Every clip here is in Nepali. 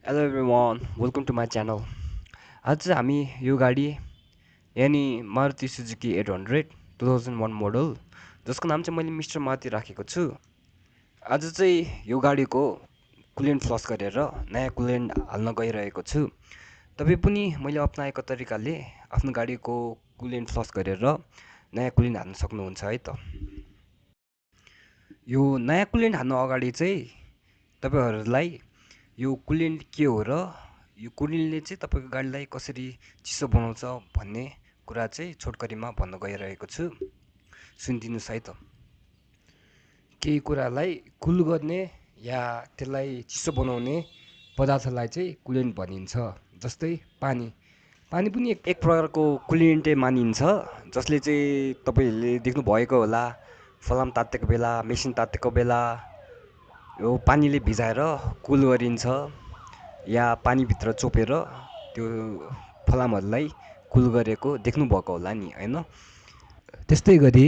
Hello everyone welcome to my channel. आज चाहिँ हामी यो गाडी यानि मारुति सुजुकी 800 2001 मोडल जसको नाम चाहिँ मैले मिस्टर मारुति राखेको छु। आज चाहिँ यो गाडीको कुलेन्ट फ्लस गरेर नयाँ कुलेन्ट हाल्न गइरहेको छु। तपाईँ पनि मैले अपनाएको तरिकाले आफ्नो गाडीको कुलेन्ट फ्लस गरेर नयाँ कुलेन्ट हाल्न सक्नुहुन्छ है त। यो नयाँ कुलेन्ट हाल्नु अगाडि चाहिँ तपाईँहरूलाई यो कुलेन्ट के हो र यो कुलेन्टले चाहिँ तपाईँको गाडीलाई कसरी चिसो बनाउँछ भन्ने कुरा चाहिँ छोटकरीमा भन्न गइरहेको छु। सुनिदिनुहोस् है त। केही कुरालाई कुल गर्ने या त्यसलाई चिसो बनाउने पदार्थलाई चाहिँ कुलेन्ट भनिन्छ। जस्तै पानी पानी पनि एक प्रकारको कुलेन्टै मानिन्छ, जसले चाहिँ तपाईँहरूले देख्नुभएको होला फलाम तातेको बेला, मेसिन तातेको बेला यो पानीले भिजाएर कुल गरिन्छ या पानीभित्र चोपेर त्यो फलामहरूलाई कुल गरेको देख्नुभएको होला नि, होइन? त्यस्तै गरी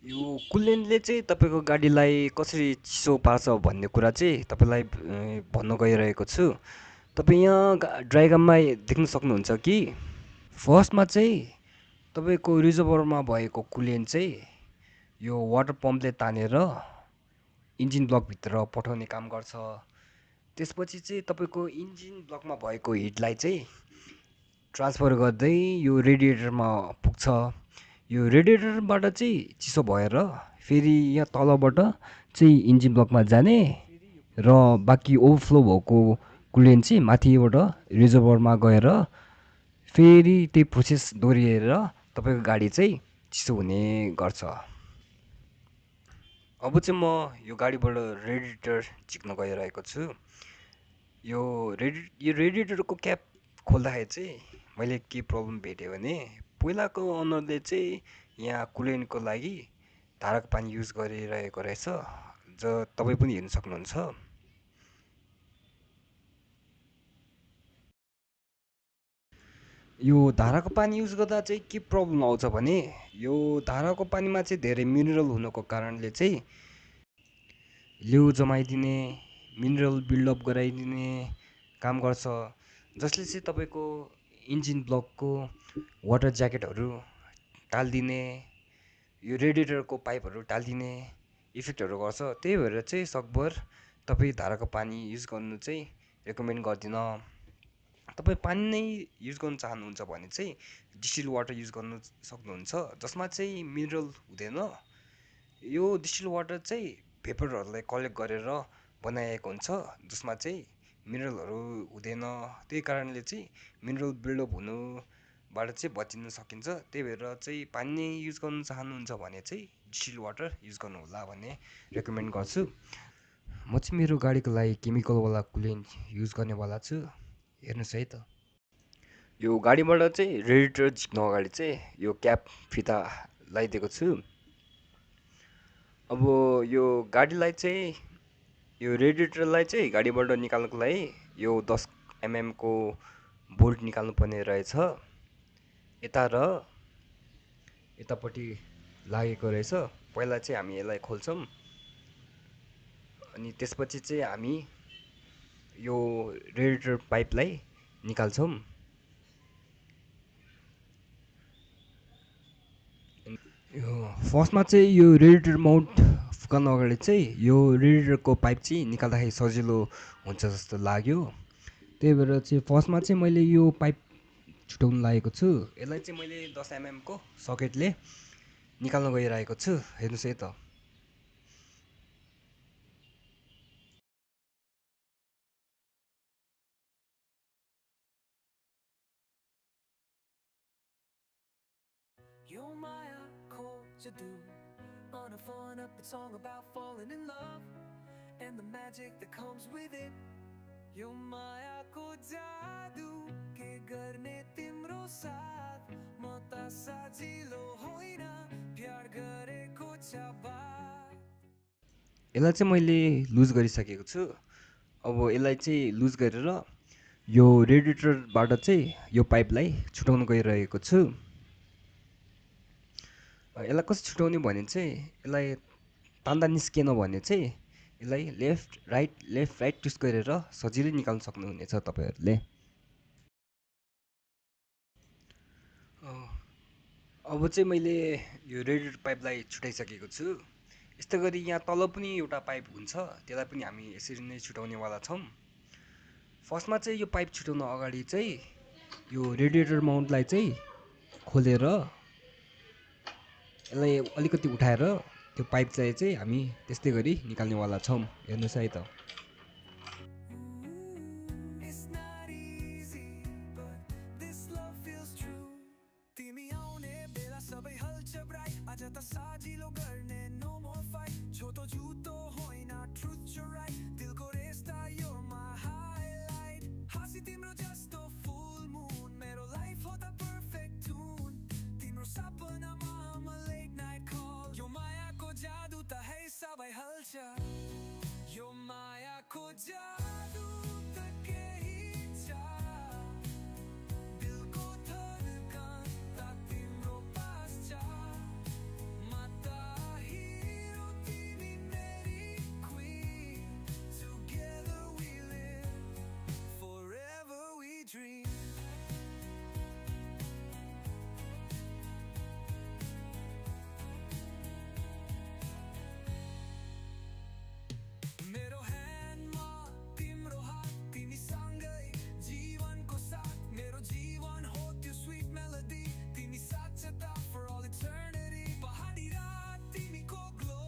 यो कुलेन्टले चाहिँ तपाईँको गाडीलाई कसरी चिसो पार्छ भन्ने कुरा चाहिँ तपाईँलाई भन्न गइरहेको छु। तपाईँ यहाँ ड्राइग्राममा देख्न सक्नुहुन्छ कि फर्स्टमा चाहिँ तपाईँको रिजर्भरमा भएको कुलेन्ट चाहिँ यो वाटर पम्पले तानेर इन्जिन ब्लकभित्र पठाउने काम गर्छ। त्यसपछि चाहिँ तपाईँको इन्जिन ब्लकमा भएको हिटलाई चाहिँ ट्रान्सफर गर्दै यो रेडिएटरमा पुग्छ। यो रेडिएटरबाट चाहिँ चिसो भएर फेरि यहाँ तलबाट चाहिँ इन्जिन ब्लकमा जाने र बाँकी ओभरफ्लो भएको कुलेन्ट चाहिँ माथिबाट रिजर्भरमा गएर फेरि त्यही प्रोसेस दोहोरिएर तपाईँको गाडी चाहिँ चिसो हुने गर्छ। अब चाहिँ म यो गाडीबाट रेडिएटर झिक्न गइरहेको छु। यो रेडिएटरको क्याप खोल्दाखेरि चाहिँ मैले के प्रब्लम भेटेँ भने पहिलाको ओनरले चाहिँ यहाँ कुलेन्टको लागि धाराको पानी युज गरिरहेको रहेछ, तपाईँ पनि हेर्न सक्नुहुन्छ। यो धाराको पानी युज गर्दा चाहिँ के प्रब्लम आउँछ भने यो धाराको पानीमा चाहिँ धेरै मिनरल हुनुको कारणले चाहिँ लेउ जमाइदिने, मिनरल बिल्डअप गराइदिने काम गर्छ, जसले चाहिँ तपाईँको इन्जिन ब्लकको वाटर ज्याकेटहरू टालिदिने, यो रेडिएटरको पाइपहरू टालिदिने इफेक्टहरू गर्छ। त्यही भएर चाहिँ सकभर तपाईँ धाराको पानी युज गर्नु चाहिँ रेकमेन्ड गर्दिनँ। तपाईँ पानी नै युज गर्नु चाहनुहुन्छ भने चाहिँ डिस्टिल वाटर युज गर्नु सक्नुहुन्छ, जसमा चाहिँ मिनरल हुँदैन। यो डिस्टिल वाटर चाहिँ पेपरहरूलाई कलेक्ट गरेर बनाइएको हुन्छ, जसमा चाहिँ मिनरलहरू हुँदैन। त्यही कारणले चाहिँ मिनरल बिल्डअप हुनुबाट चाहिँ बचिन सकिन्छ। त्यही भएर चाहिँ पानी नै युज गर्नु चाहनुहुन्छ भने चाहिँ डिस्टिल वाटर युज गर्नुहोला भन्ने रेकमेन्ड गर्छु। म चाहिँ मेरो गाडीको लागि केमिकलवाला कुलेन्ट युज गर्नेवाला छु। हेर्नुहोस् है त। यो गाडीबाट चाहिँ रेडिएटर झिक्न अगाडि चाहिँ यो क्याप फिता लगाइदिएको छु। अब यो गाडीलाई चाहिँ यो रेडिएटरलाई चाहिँ गाडीबाट निकाल्नको लागि यो 10 mm को बोल्ट निकाल्नु पर्ने रहेछ। यता र यतापट्टि लागेको रहेछ। पहिला चाहिँ हामी यसलाई खोल्छौँ अनि त्यसपछि चाहिँ हामी यो रेडिएटर पाइपलाई निकाल्छौँ। यो फर्स्टमा चाहिँ यो रेडिएटर माउन्ट फुकाउन अगाडि चाहिँ यो रेडिएटरको पाइप चाहिँ निकाल्दाखेरि सजिलो हुन्छ जस्तो लाग्यो। त्यही भएर चाहिँ फर्स्टमा चाहिँ मैले यो पाइप छुट्याउनु लागेको छु। यसलाई चाहिँ मैले 10 mm को सकेटले निकाल्न गइरहेको छु। हेर्नुहोस् है त। Yo Maya ko jadoo on a fun upbeat song about falling in love and the magic that comes with it. Yo Maya ko jadoo ke गर्ने तिम्रो साथ म त सजिलो होइन प्यार गरेको छ बात। यसलाई चाहिँ मैले लुज गरिसकेको छु। अब यसलाई चाहिँ लुज गरेर यो रेडिएटरबाट चाहिँ यो पाइपलाई छुटाउन गइरहेको छु। यसलाई कसरी छुटाउने भने चाहिँ यसलाई तान्दा निस्केन भने चाहिँ यसलाई लेफ्ट राइट ट्विस्ट गरेर सजिलै निकाल्न सक्नुहुनेछ तपाईँहरूले। अब चाहिँ मैले यो रेडिएटर पाइपलाई छुटाइसकेको छु। यस्तै गरी यहाँ तल पनि एउटा पाइप हुन्छ, त्यसलाई पनि हामी यसरी नै छुटाउनेवाला छौँ। फर्स्टमा चाहिँ यो पाइप छुटाउन अगाडि चाहिँ यो रेडिएटर माउन्टलाई चाहिँ खोलेर यसलाई अलिकति उठाएर त्यो पाइपलाई चाहिँ हामी त्यस्तै गरी निकाल्नेवाला छौँ। हेर्नुहोस् है त। It's not easy, but this love feels true. तिमी आउने बेला सबै हल्छ bright. आज त सजिलो गर्ने no more fight. छोटो झुटो होइन truth you're right. दिलको रेस्ता you're my highlight. हाँसी तिम्रो जस्तो full moon. मेरो life हो त perfect tune. तिम्रो सपनामा I'm a late night call. यो मायाको जादु त है सबै हल्छ. यो मायाको जादु त केही छ. दिलको धडकन त तिम्रो पास छ. म त hero, तिमी मेरी queen. Together we live, forever we dream. मेरो ह्यान्डमा तिम्रो हात, तिमी सँगै जीवनको साथ. मेरो जीवन हो त्यो स्वीट मेलोडी. तिमी साक्षता for all eternity. पहाडी रात तिमीको ग्लो,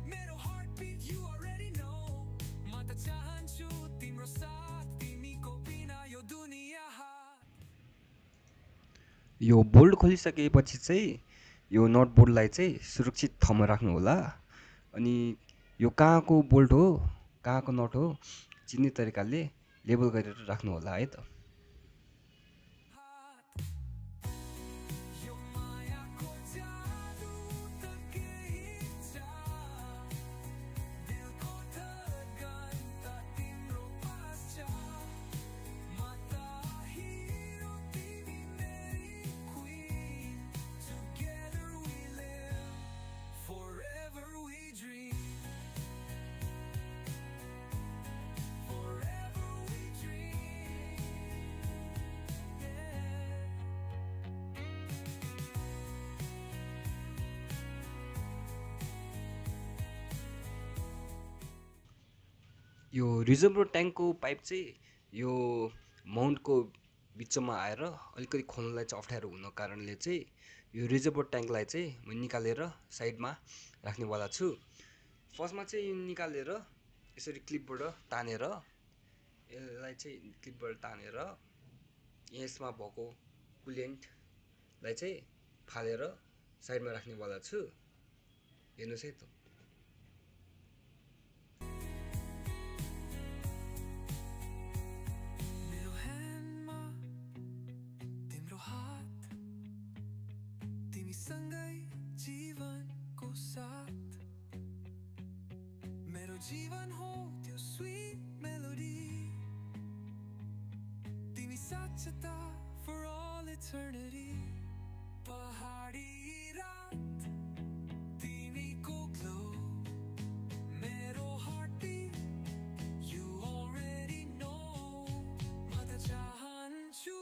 मेरो heart beet you already know. म त चाहन्छु तिम्रो साथ, तिमीको बिना यो दुनिया हात. यो बोल्ट खोलिसकेपछि चाहिँ यो नट बोल्टलाई चाहिँ सुरक्षित ठाउँमा राख्नु होला। अनि यो कहाँको बोल्ट हो, कहाँको नट हो, चिन्ने तरिकाले लेबल गरेर राख्नु होला है त। यो मायाको जादु त केही छ. दिलको धडकन त तिम्रो पास छ. म त hero, तिमी मेरी queen. Together we live, forever we dream. Forever we dream. Yeah. यो रिजर्भर ट्याङ्कको पाइप चाहिँ यो माउन्टको बिचमा आएर अलिकति खोल्नलाई चाहिँ अप्ठ्यारो हुन कारणले चाहिँ यो रिजर्भर ट्याङ्कलाई चाहिँ म निकालेर साइडमा राख्नेवाला छु। फर्स्टमा चाहिँ यो निकालेर यसरी क्लिपबाट तानेर यसलाई चाहिँ क्लिपबाट तानेर यसमा भएको कुलेन्टलाई चाहिँ फालेर साइडमा राख्नेवाला छु। हेर्नुहोस् है त। मेरो ह्यान्डमा तिम्रो हात, तिमी सँगै जीवनको साथ. मेरो जीवन हो त्यो स्वीट मेलोडी. तिमी साक्षता for all eternity. पहाडी रात तिमीको glow, मेरो heartbeat you already know. म त चाहन्छु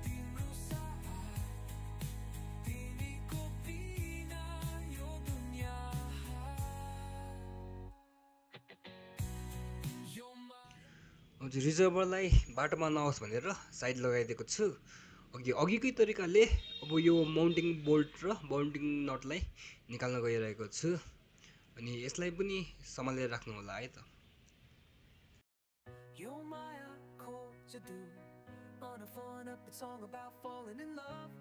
तिम्रो साथ, तिमीको बिना यो दुनिया हात. यो हजुर, रिजर्भरलाई बाटोमा नहोस् भनेर साइड लगाइदिएको छु। अघिकै तरिकाले अब यो माउन्टिङ बोल्ट र माउन्टिङ नटलाई निकाल्न गइरहेको छु। अनि यसलाई पनि सम्हालेर राख्नु होला है त। यो मायाको जादु, on a fun upbeat song about falling in love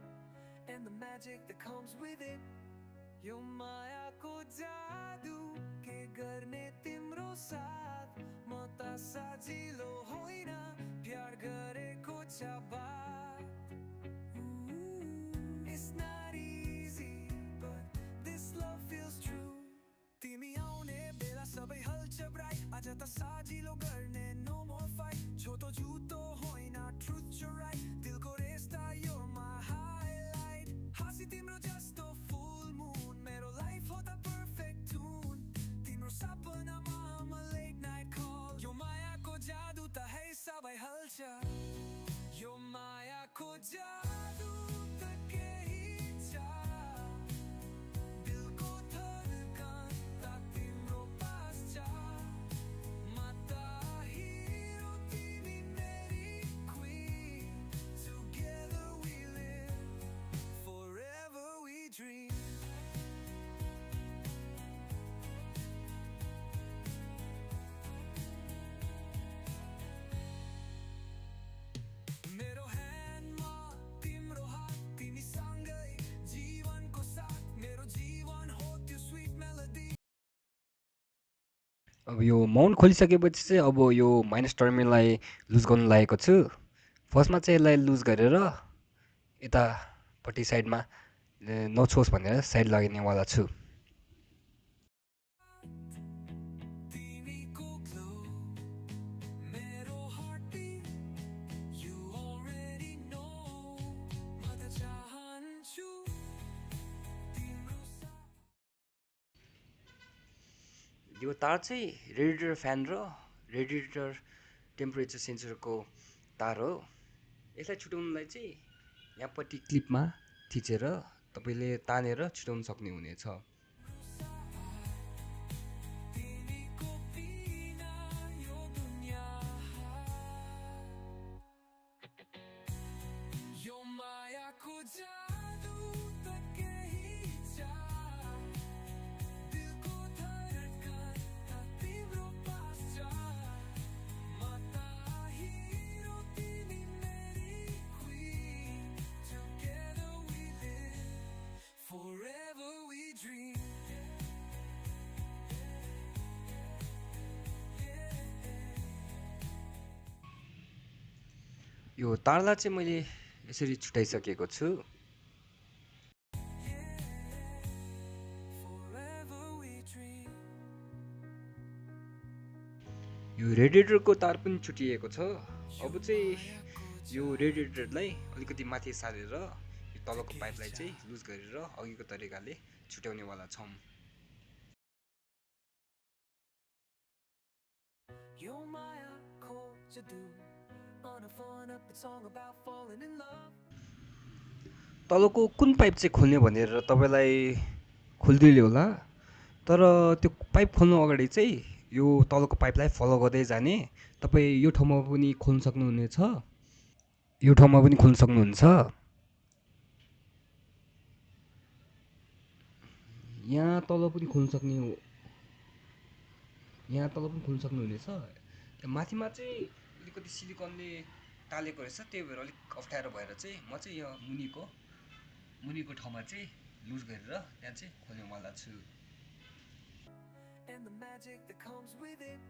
and the magic that comes with it. यो मायाको जादु के गर्ने तिम्रो साथ. म त सजिलो होइन प्यार गरेको छ बात. It's not easy, but this love feels true. तिमी आउने बेला सबै हल्छ bright. आज त सजिलो गर्ने no more fight. छोटो झुटो होइन truth you're right. दिलको रेस्ता you're my highlight. हाँसी तिम्रो जस्तो full moon. मेरो life हो त perfect tune. तिम्रो सपना अब यो माउन्ट खोलिसकेपछि चाहिँ अब यो माइनस टर्मिनललाई लुज गर्नु लागेको छु। फर्स्टमा चाहिँ यसलाई लुज गरेर यतापट्टि साइडमा नछोस् भनेर साइड लगाइनेवाला छु। तिमीको glow, मेरो heartbeat, you already know. म त चाहन्छु तिम्रो साथ। यो तार चाहिँ रेडिएटर फ्यान र रेडिएटर टेम्परेचर सेन्सरको तार हो। यसलाई छुट्याउनुलाई चाहिँ यहाँपट्टि क्लिपमा थिचेर तपाईँले तानेर छुट्याउन सक्ने हुनेछ। तिमीको बिना यो दुनिया, यो मायाको जादु त केही छ, दिलको धडकन त तिम्रो पास छ, म त हिरो तिमी मेरी queen, together we live, forever we dream. यो तारलाई चाहिँ मैले यसरी छुट्याइसकेको छु। Forever we dream. यो रेडिएटरको तार पनि छुटिएको छ। अब चाहिँ यो रेडिएटरलाई अलिकति माथि सारेर यो तलको पाइपलाई चाहिँ लुज गरेर अघिको तरिकाले छुट्याउनेवाला छौँ। यो मायाको जादु, on a fun up song about falling in love. तलको कुन पाइप चाहिँ खोल्ने भनेर तपाईँलाई खोलिदियो होला। तर त्यो पाइप खोल्नु अगाडि चाहिँ यो तलको पाइपलाई फलो गर्दै जाने। तपाईँ यो ठाउँमा पनि खोल्न सक्नुहुनेछ, यो ठाउँमा पनि खोल्न सक्नुहुन्छ। यहाँ तल पनि खोल्न सक्ने हो, यहाँ तल पनि खोल्न सक्नुहुनेछ। माथिमा चाहिँ अलिकति सिलिकनले टालेको रहेछ, त्यही भएर अलिक अप्ठ्यारो भएर चाहिँ म चाहिँ यो मुनिको ठाउँमा चाहिँ लुज गरेर त्यहाँ चाहिँ खोल्नेवाला छु। And the magic that comes with it,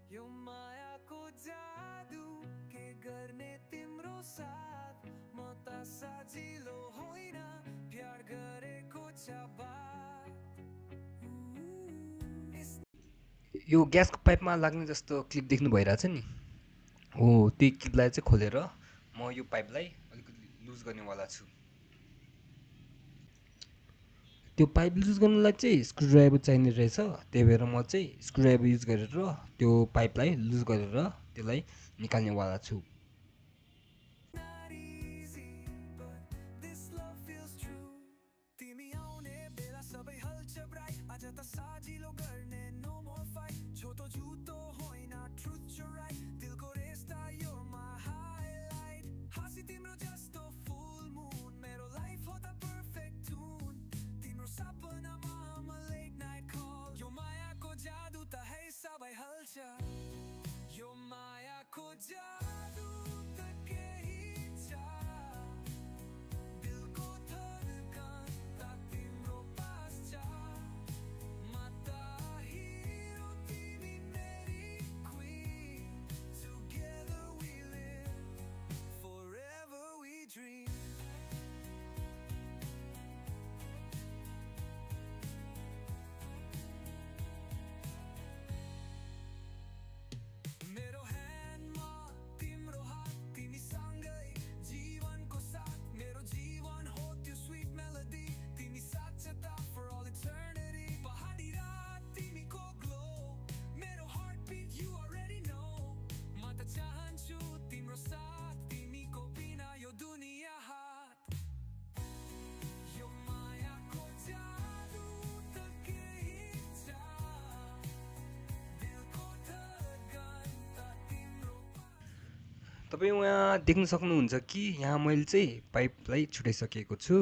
यो मायाको जादु के गर्ने तिम्रो साथ, म त सजिलो होइन प्यार गरेको छ बात। यो ग्यासको पाइपमा लाग्ने जस्तो क्लिप देख्नु भइरहेछ नि, हो त्यही क्लिपलाई चाहिँ खोलेर म यो पाइपलाई अलिकति लुज गर्नेवाला छु। त्यो पाइप लुज गर्नलाई चाहिँ स्क्रुड्राइभर चाहिने रहेछ, त्यही भएर म चाहिँ स्क्रुड्राइभर युज गरेर त्यो पाइपलाई लुज गरेर त्यसलाई निकाल्नेवाला छु। Not easy, but this love feels true. तिमी आउने बेला सबै हल्छ bright, आज त सजिलो गर्ने no more fight, छोटो झुटो होइन truth छ right, दिलको रेस्ता you're my highlight, हाँसी तिम्रो जस्तो full moon, मेरो life हो त perfect tune, तिम्रो सपनामा I'm a late night call, यो मायाको जादु त है सबै हल्छ, यो मायाको जादु त केही छ, दिलको धडकन त तिम्रो पास छ, म त हिरो तिमी मेरी queen, together we live, forever we dream. मेरो ह्यान्डमा तिम्रो हात, तिमी सँगै जीवनको साथ, मेरो जीवन हो त्यो स्वीट मेलोडी, तिमी साक्षता for all eternity, पहाडी रात तिमीको glow, मेरो heartbeat you already know, म त चाहन्छु तिम्रो साथ, तिमीको बिना यो दुनिया हात, यो मायाको जादु त केही छ, दिलको धडकन त तिम्रो तपाईँ यहाँ देख्न सक्नुहुन्छ कि यहाँ मैले चाहिँ पाइपलाई छुटाइसकेको छु।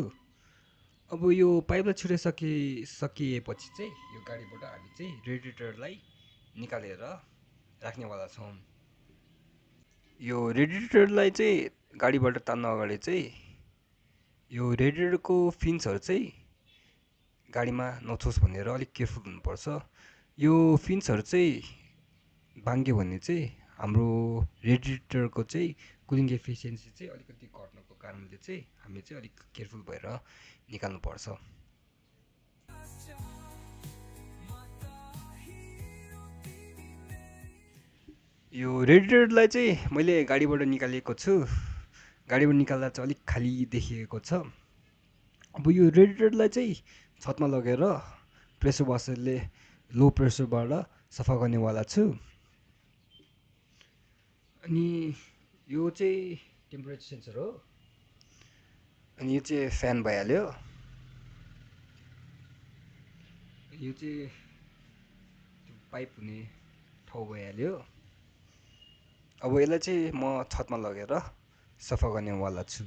अब यो पाइपलाई छुटाइसकिएपछि चाहिँ यो गाडीबाट हामी चाहिँ रेडिएटरलाई निकालेर राख्नेवाला छौँ। यो रेडिएटरलाई चाहिँ गाडीबाट तान्न अगाडि चाहिँ यो रेडिएटरको फिन्सहरू चाहिँ गाडीमा नछोस् भनेर अलिक केयरफुल हुनुपर्छ। यो फिन्सहरू चाहिँ भाङ्ग्यो भने चाहिँ हाम्रो रेडिएटरको चाहिँ कुलिङ एफिसियन्सी चाहिँ अलिकति घट्नको कारणले चाहिँ हामीले चाहिँ अलिक केयरफुल भएर निकाल्नुपर्छ। यो रेडिएटरलाई चाहिँ मैले गाडीबाट निकालेको छु। गाडीबाट निकाल्दा चाहिँ अलिक खाली देखिएको छ। अब यो रेडिएटरलाई चाहिँ छतमा लगेर प्रेसर वासरले लो प्रेसरबाट सफा गर्नेवाला छु। अनि यो चाहिँ टेम्परेचर सेन्सर हो। अनि यो चाहिँ फ्यान भइहाल्यो। यो चाहिँ त्यो पाइप हुने ठाउँ भइहाल्यो। अब यसलाई चाहिँ म छतमा लगेर सफा गर्नेवाला छु।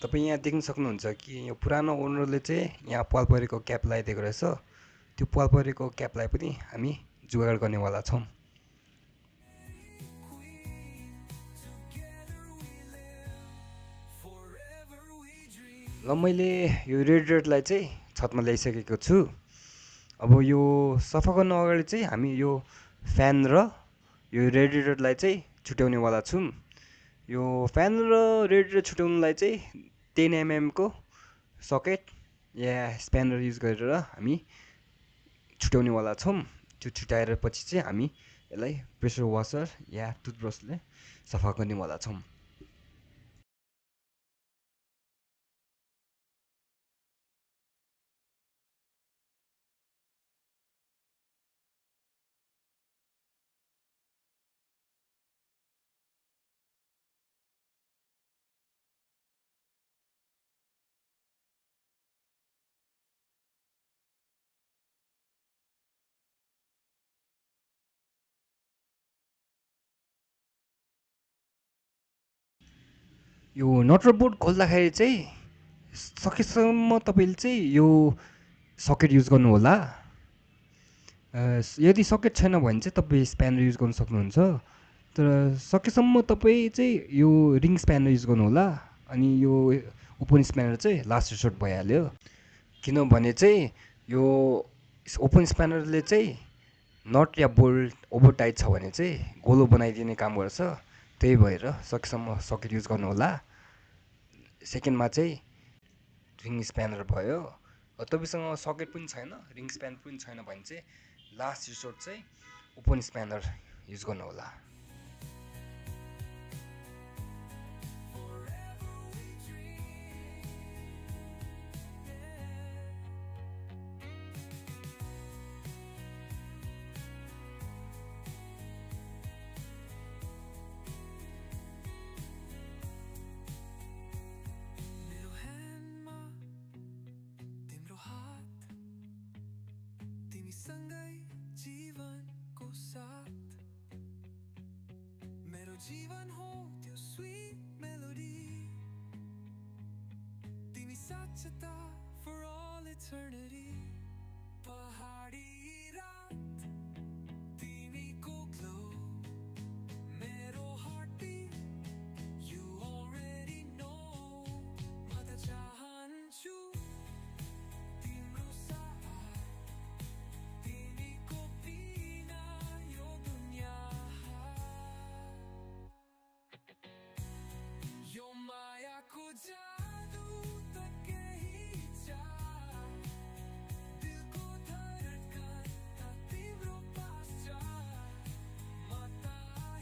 तपाईँ यहाँ देख्न सक्नुहुन्छ कि यो पुरानो ओनरले चाहिँ यहाँ पाल परेको क्याप लगाइदिएको रहेछ। त्यो पाल परेको क्यापलाई पनि हामी जोगाड गर्नेवाला छौँ। ल मैले यो रेडिएटरलाई चाहिँ छतमा ल्याइसकेको छु। अब यो सफा गर्नु अगाडि चाहिँ हामी यो फ्यान र यो रेडिएटरलाई चाहिँ छुट्याउनेवाला छौँ। यो फ्यान र रेडिएटर छुट्याउनुलाई चाहिँ 10 mm को सकेट या स्प्यानर युज गरेर हामी छुट्याउनेवाला छौँ। त्यो छुट्याएर पछि चाहिँ हामी यसलाई प्रेसर वासर या टुथब्रसले सफा गर्नेवाला छौँ। यो नट र बोल्ट खोल्दाखेरि चाहिँ सकेसम्म तपाईँले चाहिँ यो सकेट युज गर्नु होला। यदि सकेट छैन भने चाहिँ तपाईँ स्प्यानर युज गर्न सक्नुहुन्छ। तर सकेसम्म तपाईँ चाहिँ यो रिङ स्प्यानर युज गर्नु होला। अनि यो ओपन स्प्यानर चाहिँ लास्ट रिसोर्ट भइहाल्यो। किनभने चाहिँ यो ओपन स्प्यानरले चाहिँ नट या बोल्ट ओभर टाइट छ भने चाहिँ गोलो बनाइदिने काम गर्छ। त्यही भएर सकेसम्म सकेट युज गर्नु होला। सेकेन्डमा चाहिँ रिङ स्प्यानर भयो। तपाईँसँग सकेट पनि छैन, रिङ स्प्यानर पनि छैन भने चाहिँ लास्ट रिसोर्ट चाहिँ ओपन स्प्यानर युज गर्नु होला। सँगै जीवनको साथ मेरो जीवन हो त्यो स्वीट मेलोडी तिमी साक्षता for all eternity पहाडी रात तिमीको ग्लो मेरो heartbeat you already know म त चाहन्छु तिम्रो साथ तिमीको बिना यो दुनिया यो मायाको जादु त केही छ दिलको धडकन त तिम्रो पास छ म त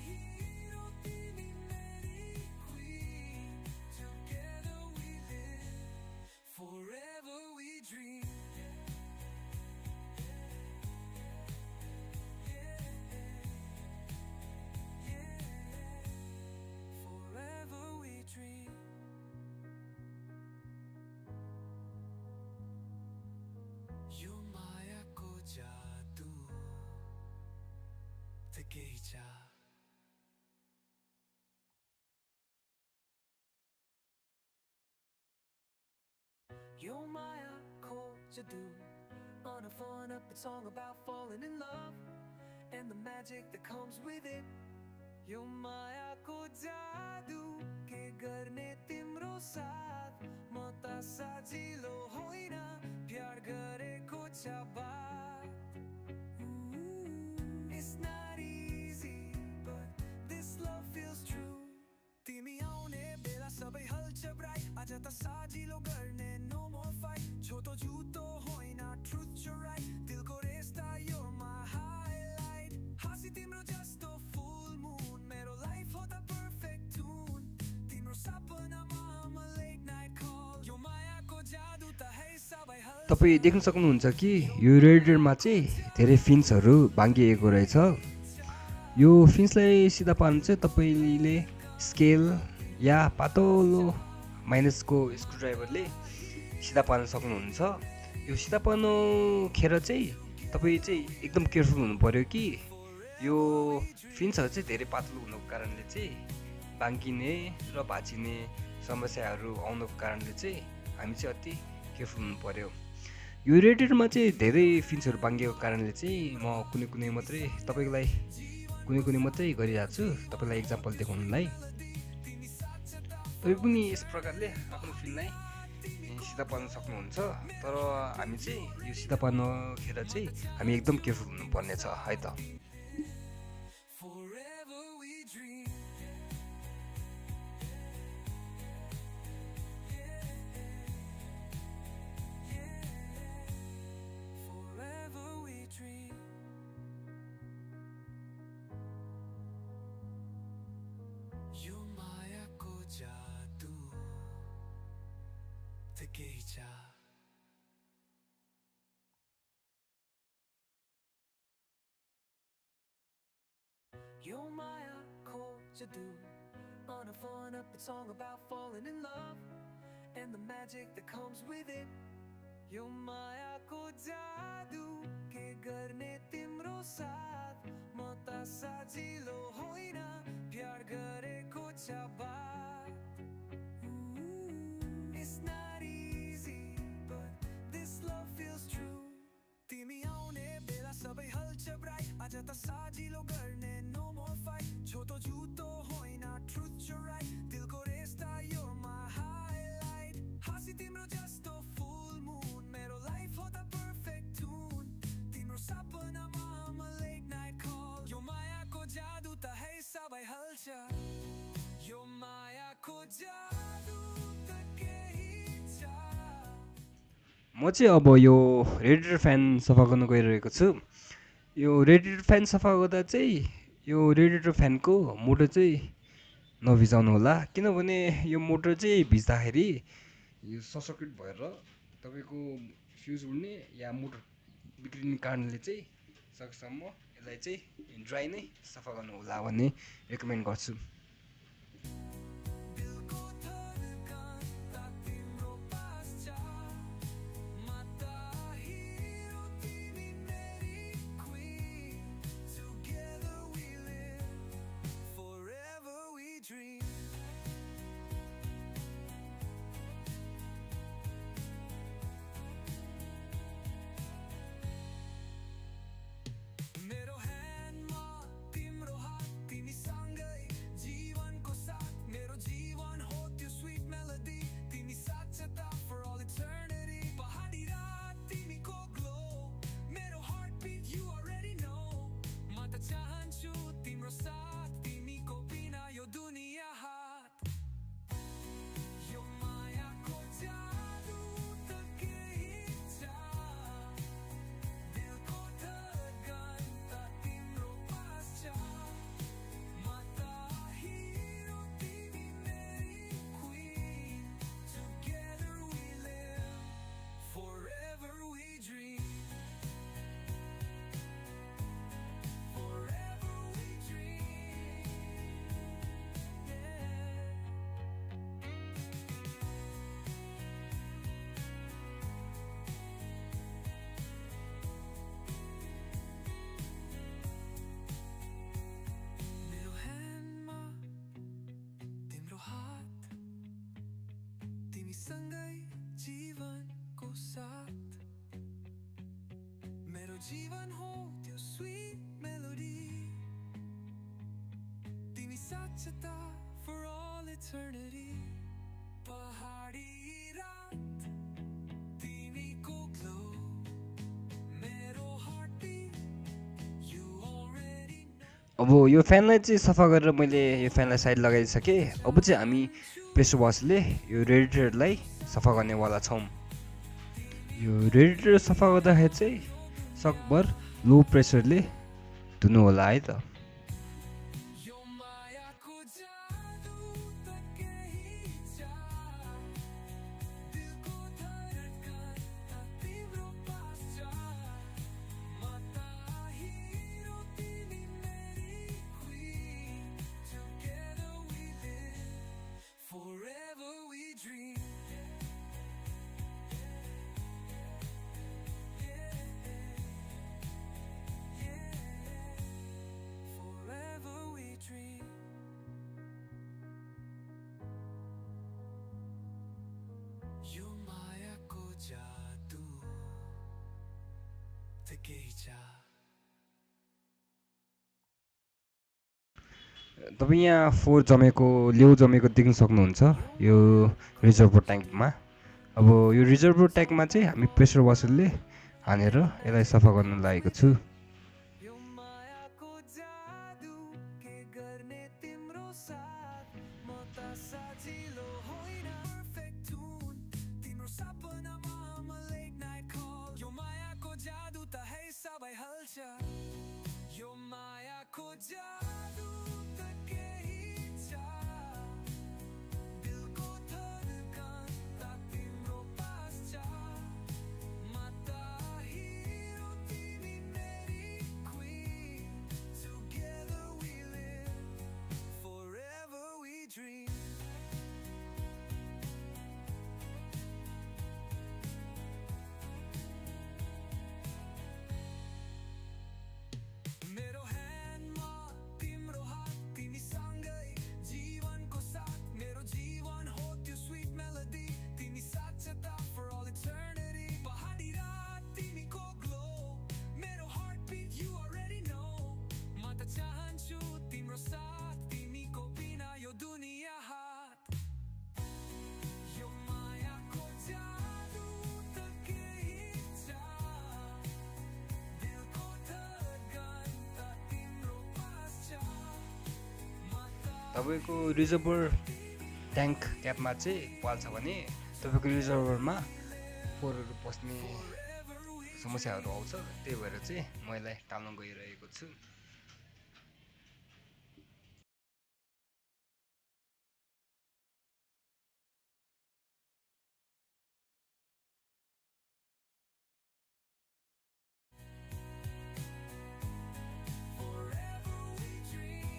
हिरो तिमी मेरी queen together we live forever we dream forever we dream यो मायाको जादु त केही छ यो मायाको जादु on a fun upbeat song about falling in love and the magic that comes with it यो मायाको जादु के गर्ने तिम्रो साथ म त सजिलो होइन प्यार गरेको छ बात It's not easy but this love feels true तिमी आउने बेला सबै हल्छ ब्राइट आज त सजिलो गर्ने no more fight छोटो झुटो होइन truth you're right दिलको रेस्ता you're my highlight हाँसी तिम्रो जस्तो full moon मेरो लाइफ हो त perfect tune तिम्रो सपनामा I'm a late night call यो मायाको जादु त है सबै हल्छ तपाईँ देख्न सक्नुहुन्छ कि यो रेडिएटरमा चाहिँ धेरै फिन्सहरू भाङ्गिएको रहेछ यो फिन्सलाई सिधा पार्नु चाहिँ तपाईँले स्केल या पातलो माइनसको स्क्रुड्राइभरले सिधा पार्न सक्नुहुन्छ यो सिधा पार्नुखेर चाहिँ तपाईँ चाहिँ एकदम केयरफुल हुनु पर्यो कि यो फिन्सहरू चाहिँ धेरै पातलो हुनुको कारणले चाहिँ भाङ्गिने र भाँचिने समस्याहरू आउनुको कारणले चाहिँ हामी चाहिँ अति केयरफुल हुनु पर्यो यो रेडिएटरमा चाहिँ धेरै फिन्सहरू भाङ्गिएको कारणले चाहिँ म कुनै कुनै मात्रै तपाईँलाई कुनै मात्रै गरिरहेको छु तपाईँलाई इक्जाम्पल देखाउनुलाई तपाईँ पनि यस प्रकारले आफ्नो फिनलाई सिधा पार्न सक्नुहुन्छ तर हामी चाहिँ यो सिधा पार्नखेर चाहिँ हामी एकदम केयरफुल हुनुपर्ने छ है त Forever we dream Forever we dream यो मायाको जादु त केही छ Yo Maya Jadu on a fun up song about falling in love and the magic that comes with it. Yo Maya ko jadu ke garne timro saath ma ta sajilo hoina pyar gareko cha baat. It's not easy but this love feels true. Timi aune bela sabai halcha bright aja ta sajilo garne no more fight choto jhuto hoina truth you're right dilko resta you're my highlight hasi timro jasto full moon mero life ho the perfect tune timro sapna ma I'm a late night call yo maya ko jadu ta hai sabai halcha yo maya ko jadu ta kehi cha म चाहिँ अब यो रेडिएटर फ्यान सफा गर्न गइरहेको छु यो रेडिएटर फ्यान सफा गर्दा चाहिँ यो रेडिएटर फ्यानको मोटर चाहिँ नभिजाउनु होला किनभने यो मोटर चाहिँ भिज्दाखेरि यो सर्ट सर्किट भएर तपाईँको फ्युज उड्ने या मोटर बिग्रिने कारणले चाहिँ सकेसम्म यसलाई चाहिँ ड्राई नै सफा गर्नु होला भन्ने रेकमेन्ड गर्छु Dilko धड़कन ता timro paas cha mata hero timi meri queen together we live forever we dream मेरो ह्यान्डमा तिम्रो हात तिमी सँगै जीवनको साथ मेरो जीवन हो त्यो स्वीट मेलोडी तिमी साक्षता for all eternity पहाडी रात तिमीको ग्लो मेरो heart beat you already know म त चाहन्छु तिम्रो साथ तिमीको बिना यो दुनिया हात यो मायाको जादु त केही छ दिलको धड़कन त तिम्रो पास छ म त हिरो तिमी मेरी queen together we live forever we dream forever we dream yeah मेरो ह्यान्डमा तिम्रो हात तिमी सँगै जीवनको साथ मेरो जीवन हो त्यो स्वीट मेलोडी तिमी साँच्चता for all eternity पहाडी रात तिमीको glow मेरो heartbeat you already know अब यो फ्यानलाई चाहिँ सफा गरेर मैले यो फ्यानलाई साइड लगाइसकेँ। अब चाहिँ हामी प्रेसर वासले यो रेडिएटरलाई सफा गर्नेवाला छौँ। यो रेडिएटर सफा गर्दाखेरि चाहिँ सकभर लो प्रेसरले धुनु होला है त। यो मायाको जादु त केही छ दिलको धडकन त तिम्रो पास छ म त हिरो तिमी मेरी queen together we live forever we dream forever we dream यो मायाको जादु त केही छ तपाईँ यहाँ फोहोर जमेको लेउ जमेको देख्न सक्नुहुन्छ यो रिजर्भर ट्याङ्कमा। अब यो रिजर्भर ट्याङ्कमा चाहिँ हामी प्रेसर वासरले हानेर यसलाई सफा गर्न लागेको छु। यो मायाको जादु के गर्ने तिम्रो साथ म त सजिलो होइन perfect tune तिम्रो सपनामा म late night call यो मायाको जादु त है सबै हल्छ यो मायाको जादु त केही छ दिलको धडकन त तिम्रो पास छ म त हिरो तिमी मेरी queen together we live forever we dream मेरो ह्यान्डमा तिम्रो हात तिमी सँगै जीवनको साथ मेरो जीवन हो त्यो स्वीट मेलोडी तिमी साँच्चता for all eternity पहाडी रात तिमीको glow मेरो heartbeat you already know म त चाहन्छु तिम्रो साथ तिमीको बिना यो दुनिया हात यो मायाको जादु त केही छ दिलको धडकन त तिम्रो पास छ म त तपाईँको रिजर्भर ट्याङ्क क्यापमा चाहिँ पाल छ भने तपाईँको रिजर्भरमा फोहोरहरू पस्ने समस्याहरू आउँछ। त्यही भएर चाहिँ म यसलाई टाल्न गइरहेको छु। forever we dream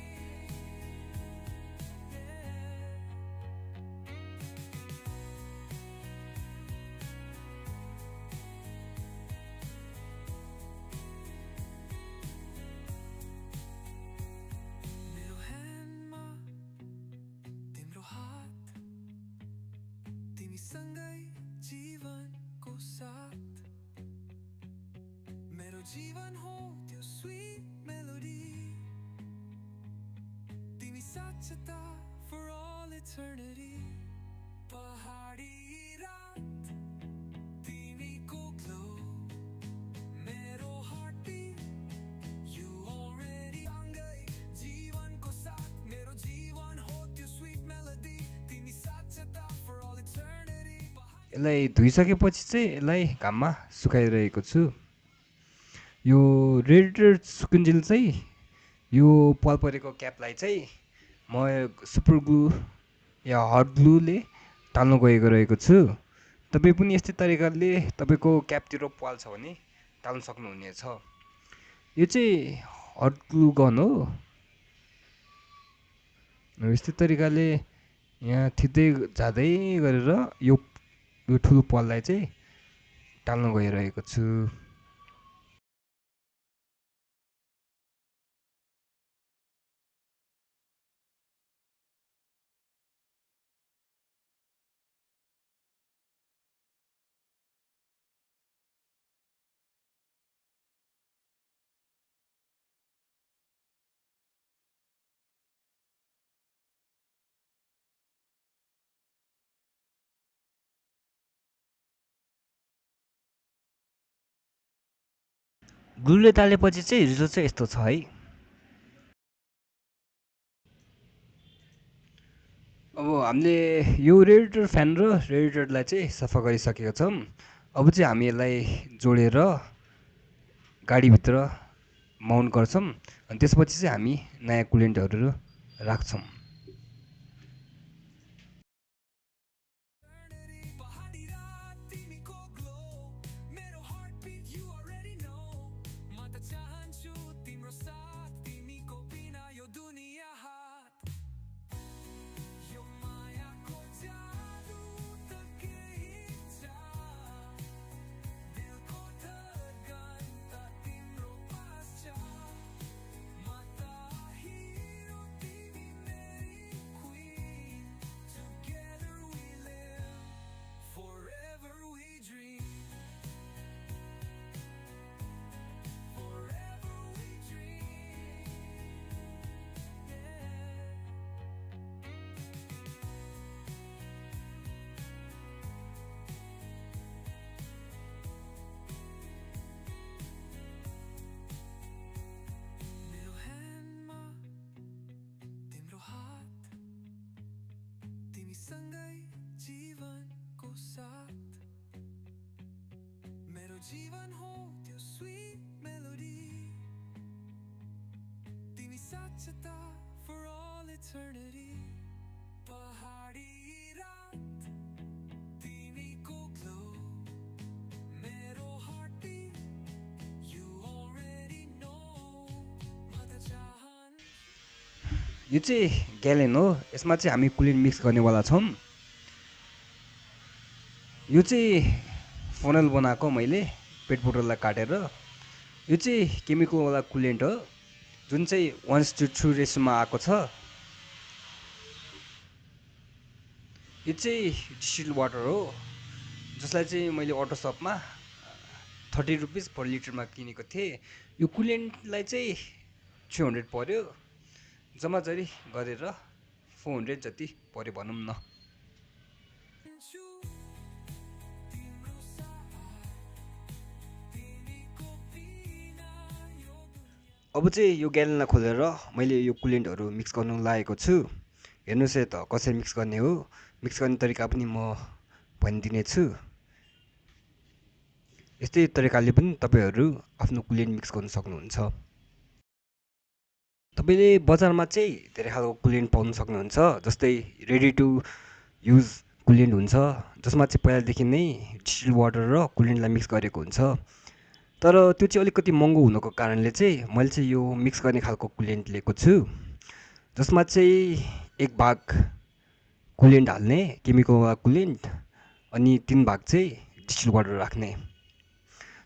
मेरो ह्यान्डमा तिम्रो हात तिमी सँगै जीवनको साथ मेरो जीवन हो त्यो स्वीट मेलोडी तिमी साँच्चता for all eternity पहाडी रात तिमीको glow मेरो heartbeat you already सँगै जीवनको साथ मेरो जीवन हो त्यो स्वीट मेलोडी तिमी साँच्चता for all eternity यसलाई धोइसकेपछि चाहिँ यसलाई घाममा सुकाइरहेको छु। यो रेडिएटर सुकुन्जेल चाहिँ यो पाल परेको क्यापलाई चाहिँ म सुपर ग्लु या हट ग्लुले टाल्न गएको रहेको छु। तपाईँ पनि यस्तै तरिकाले तपाईँको क्यापतिर पाल छ भने टाल्न सक्नुहुनेछ। यो चाहिँ हट ग्लु गन हो। यस्तै तरिकाले यहाँ थिच्दै जाँदै गरेर यो ठुलो पाललाई चाहिँ टाल्न गइरहेको छु। ग्लुले टालेपछि चाहिँ रिजल्ट चाहिँ यस्तो छ है। अब हामीले यो रेडिएटर फ्यान र रेडिएटरलाई चाहिँ सफा गरिसकेका छौँ। अब चाहिँ हामी यसलाई जोडेर गाडीभित्र माउन्ट गर्छौँ अनि त्यसपछि चाहिँ हामी नयाँ कुलेन्टहरू राख्छौँ। पहाडी रात तिमीको ग्लो मेरो हार्टबिट यु अलरेडी नो म त चाहन्छु तिम्रो साथ तिमीको बिना यो दुनिया हात यो मायाको जादु त केही छ दिलको धडकन त तिम्रो पास छ म त हिरो तिमी मेरी queen together we live forever we dream forever we dream yeah मेरो ह्यान्डमा तिम्रो हात तिमीसँगै जीवनको साथ मेरो जीवन हो त्यो स्वीट मेलोडी तिमी साक्षता for all eternity पहाडी रात तिमीको ग्लो मेरो हार्टबिट you already know म त चाहन्छु यो चाहिँ ग्यालेन हो। यसमा चाहिँ हामी कुलेन्ट मिक्स गर्नेवाला छौँ। यो चाहिँ फनल बनाएको मैले पेट बोतललाई काटेर। यो चाहिँ केमिकलवाला कुलेन्ट हो जुन चाहिँ 1:2 रेसोमा आएको छ। यो चाहिँ डिस्टिल वाटर हो जसलाई चाहिँ मैले अटो सपमा 30 रुपिस पर लिटरमा किनेको थिएँ। यो कुलेन्टलाई चाहिँ 300 पर्यो। जम्मा जरी गरेर 400 जति पर्यो भनौँ न। तिम्रो साथ तिमीको बिना यो अब चाहिँ यो ग्यालनलाई खोलेर मैले यो कुलेन्टहरू मिक्स गर्नु लागेको छु। हेर्नुहोस् है त कसरी मिक्स गर्ने हो। मिक्स गर्ने तरिका पनि म भनिदिनेछु। यस्तै तरिकाले पनि तपाईँहरू आफ्नो कुलेन्ट मिक्स गर्न सक्नुहुन्छ। तपाईँले बजारमा चाहिँ धेरै खालको कुलेन्ट पाउन सक्नुहुन्छ। जस्तै रेडी टु युज कुलेन्ट हुन्छ जसमा चाहिँ पहिलादेखि नै डिस्टिल वाटर र कुलेन्टलाई मिक्स गरेको हुन्छ। तर त्यो चाहिँ अलिकति महँगो हुनुको कारणले चाहिँ मैले चाहिँ यो मिक्स गर्ने खालको कुलेन्ट लिएको छु जसमा चाहिँ एक भाग कुलेन्ट हाल्ने केमिकलवाला कुलेन्ट अनि 3 भाग चाहिँ डिस्टिल वाटर राख्ने।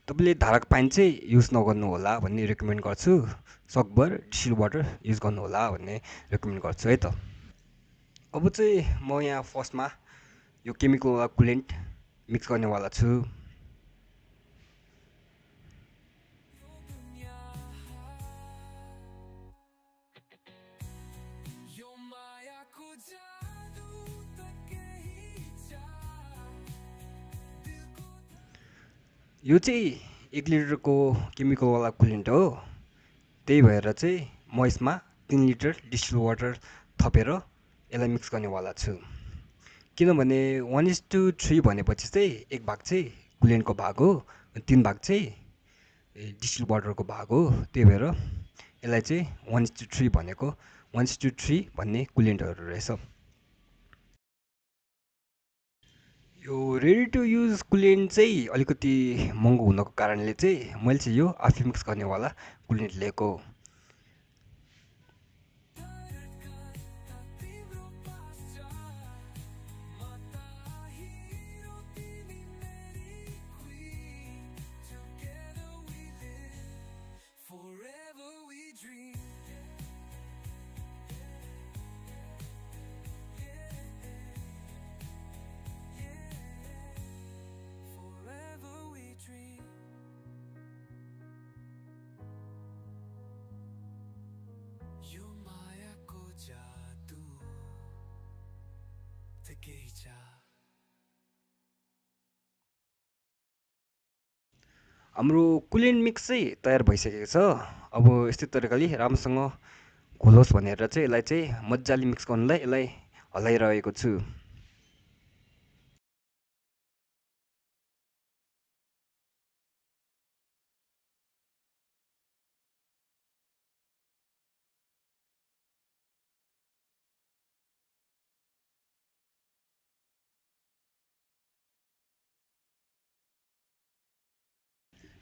तपाईँले धारक पानी चाहिँ युज नगर्नु होला भन्ने रेकमेन्ड गर्छु। सकभर डिस्टिल वाटर युज गर्नु होला भन्ने रेकमेन्ड गर्छु है त। अब चाहिँ म यहाँ फर्स्टमा यो केमिकलवाला कुलेन्ट मिक्स गर्नेवाला छु। यो मायाको जादु त केही छ दिलको यो चाहिँ 1 लिटरको केमिकलवाला कुलेन्ट हो। त्यही भएर चाहिँ म यसमा 3 लिटर डिस्टिल वाटर थपेर यसलाई मिक्स गर्नेवाला छु। किनभने 1:3 भनेपछि चाहिँ एक भाग चाहिँ कुलेन्टको भाग हो अनि 3 भाग चाहिँ डिस्टिल वाटरको भाग हो। त्यही भएर यसलाई चाहिँ 1:3 भनेको 1:3 भन्ने कुलेन्टहरू रहेछ। यो रेडी टु युज कुलेन्ट चाहिँ अलिकति महँगो हुनको कारणले चाहिँ मैले चाहिँ यो आफै मिक्स गर्नेवाला कुलेन्ट लिएको। तिम्रो पास छ म त हिरो तिमी मेरी queen together we live forever we dream forever we dream यो मायाको जादु त केही छ हाम्रो कुलेन्ट मिक्स चाहिँ तयार भइसकेको छ। अब यस्तै तरिकाले राम्रोसँग घोलोस् भनेर चाहिँ यसलाई चाहिँ मजाले मिक्स गर्नलाई यसलाई हलाइरहेको छु।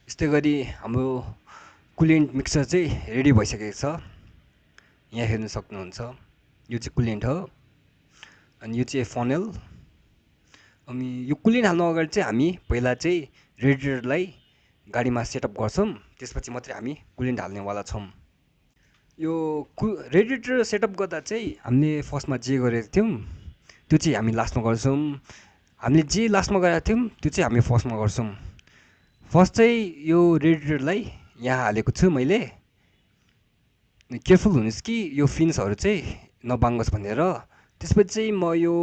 यस्तै गरी हाम्रो कुलेन्ट मिक्सर चाहिँ रेडी भइसकेको छ। यहाँ हेर्न सक्नुहुन्छ यो चाहिँ कुलेन्ट हो अनि यो चाहिँ फनेल। अनि यो कुलेन्ट हाल्नु अगाडि चाहिँ हामी पहिला चाहिँ रेडिएटरलाई गाडीमा सेटअप गर्छौँ, त्यसपछि मात्रै हामी कुलेन्ट हाल्नेवाला छौँ। यो रेडिएटर सेटअप गर्दा चाहिँ हामीले फर्स्टमा जे गरेको थियौँ त्यो चाहिँ हामी लास्टमा गर्छौँ। हामीले जे लास्टमा गरेको थियौँ त्यो चाहिँ हामी फर्स्टमा गर्छौँ। फर्स्ट चाहिँ यो रेडिएटरलाई यहाँ हालेको छु मैले। केयरफुल हुनुहोस् कि यो फिन्सहरू चाहिँ नबाङ्गोस् भनेर। त्यसपछि चाहिँ म यो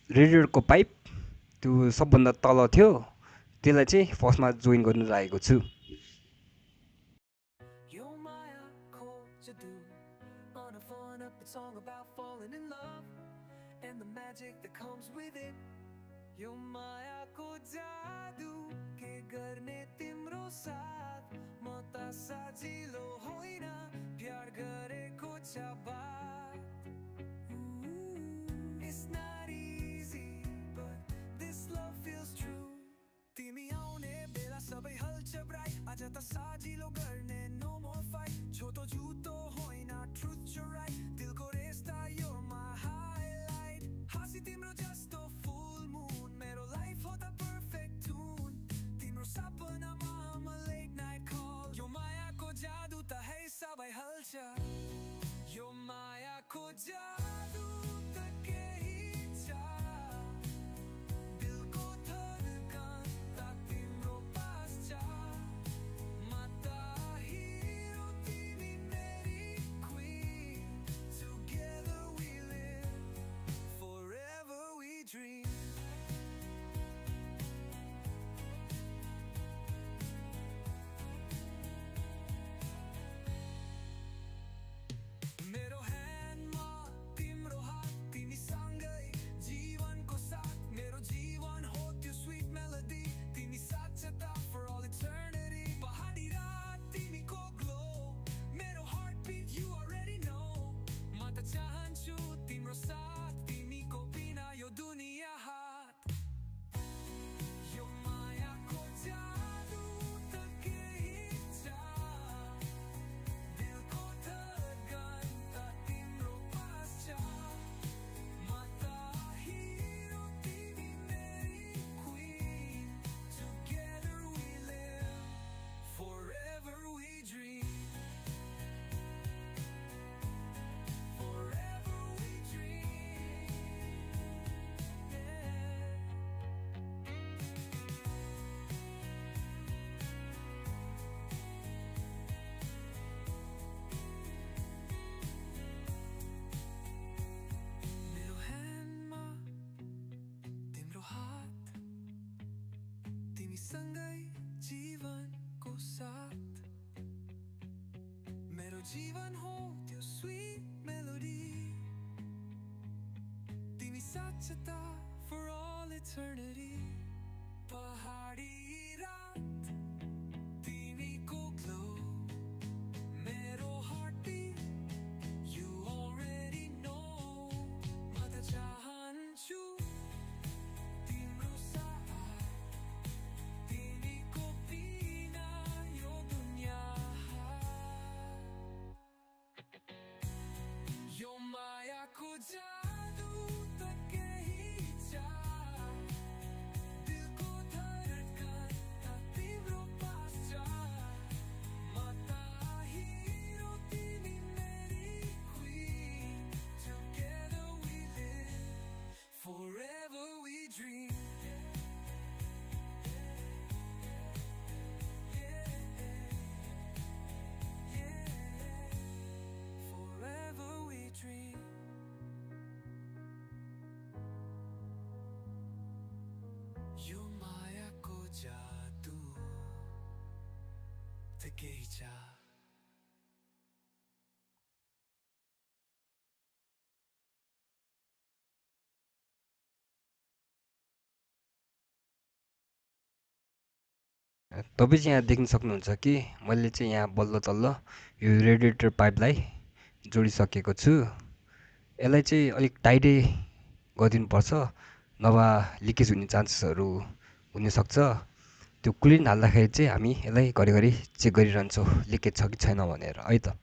रेडिएटरको पाइप त्यो सबभन्दा तल थियो त्यसलाई चाहिँ फर्स्टमा जोइन गर्नु लागेको छु। Yo maya ko jadoo on a fun up song about falling in love and the magic that comes with it. Yo maya ko jadoo ke garne timro saath ma ta sajilo hoina pyar gareko cha baat. It's not easy but this love feels true. तिमी आउने बेला सबै हल्छ ब्राइट आज त साजिलो गर्ने नो मोर फाइट छोटो झुटो होइन ट्रुथ छ राइट दिलको रेस्ता यो मा हाइलाइट हाँसी तिम्रो जस्तो फुल मुन मेरो लाइफ हो त पर्फेक्ट टुन तिम्रो सपनामा म लेट नाइट कल यो मायाको जादु त है सबै हल्छ यो मायाको जादु त केही छ दिलको धडकन त तिम्रो पास छ म त हिरो तिमी मेरी queen Together we live forever we dream. मेरो ह्यान्डमा तिम्रो हात तिमी सँगै जीवनको साथ मेरो जीवन हो त्यो स्वीट मेलोडी तिमी साक्षता for all eternity पहाडी रात तिमीको ग्लो मेरो heart beet you already know म त चाहन्छु तिम्रो साथ तिमीको बिना यो दुनिया हात यो मायाको जादु त केही छ दिलको धडकन त तिम्रो पास छ म त हिरो तिमी मेरी queen Together we live forever we dream. Forever we dream. मेरो ह्यान्डमा तिम्रो हात तिमी सँगै जीवनको साथ मेरो जीवन हो त्यो स्वीट मेलोडी तिमी साक्षता for all eternity पहाडी रात तिमीको ग्लो मेरो heartbeat you already know म त चाहन्छु तिम्रो साथ तिमीको बिना यो दुनिया यो मायाको जादु त केही छ दिलको धडकन त केही छ तपाईँ चाहिँ यहाँ देख्न सक्नुहुन्छ कि मैले चाहिँ यहाँ बल्ल तल्ल यो रेडिएटर पाइपलाई जोडिसकेको छु। यसलाई चाहिँ अलिक टाइटै गरिदिनुपर्छ, नभए लिकेज हुने चान्सेसहरू हुनसक्छ। त्यो कुलिन हाल्दाखेरि चाहिँ हामी यसलाई घरिघरि चेक गरिरहन्छौँ लिकेज छ कि छैन भनेर है त।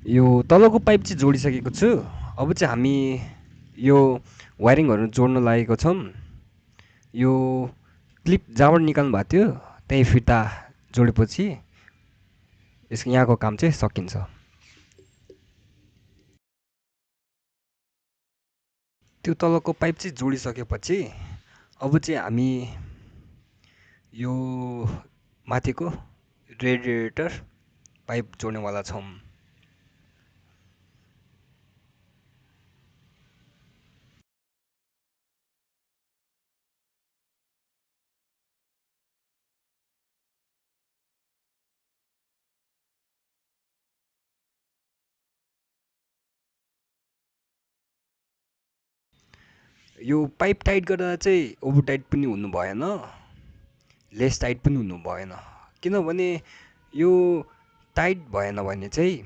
यो तलको पाइप चाहिँ जोडिसकेको छु। अब चाहिँ हामी यो वायरिङहरू जोड्न लागेको छौँ। यो क्लिप जहाँबाट निकाल्नु भएको थियो त्यहीँ फिर्ता जोडेपछि यसको यहाँको काम चाहिँ सकिन्छ। त्यो तलको पाइप चाहिँ जोडिसकेपछि अब चाहिँ हामी यो माथिको रेडिएटर पाइप जोड्नेवाला छौँ। यो पाइप टाइट गर्दा चाहिँ ओभर टाइट पनि हुनु भएन, लेस टाइट पनि हुनु भएन। किनभने यो टाइट भएन भने चाहिँ